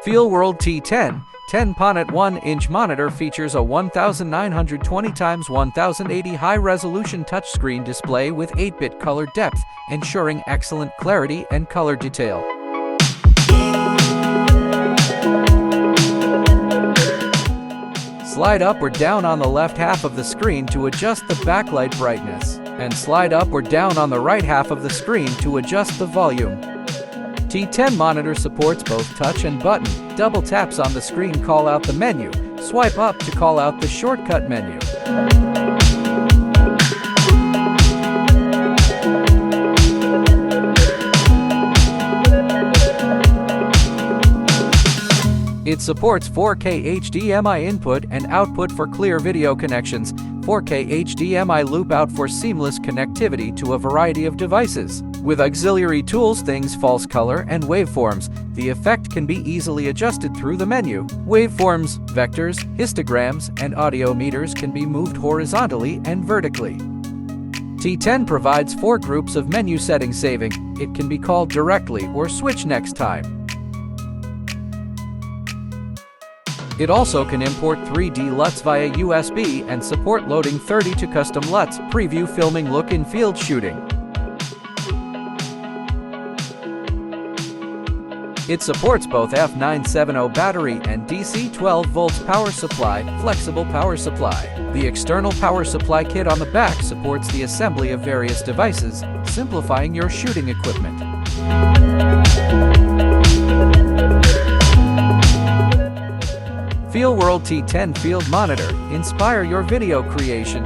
FEELWORLD T10 10-ponent 1-inch monitor features a 1920x1080 high-resolution touchscreen display with 8-bit color depth, ensuring excellent clarity and color detail. Slide up or down on the left half of the screen to adjust the backlight brightness, and slide up or down on the right half of the screen to adjust the volume. T10 monitor supports both touch and button. Double taps on the screen call out the menu. Swipe up to call out the shortcut menu. It supports 4K HDMI input and output for clear video connections, 4K HDMI loop out for seamless connectivity to a variety of devices. With auxiliary tools things false color and waveforms, the effect can be easily adjusted through the menu. Waveforms, vectors, histograms, and audio meters can be moved horizontally and vertically. T10 provides 4 groups of menu setting saving. It can be called directly or switch next time. It also can import 3D LUTs via USB and support loading 32 custom LUTs, preview filming look in field shooting. It supports both F970 battery and DC 12 volts power supply, flexible power supply. The external power supply kit on the back supports the assembly of various devices, simplifying your shooting equipment. FEELWORLD T10 Field Monitor. Inspire your video creation.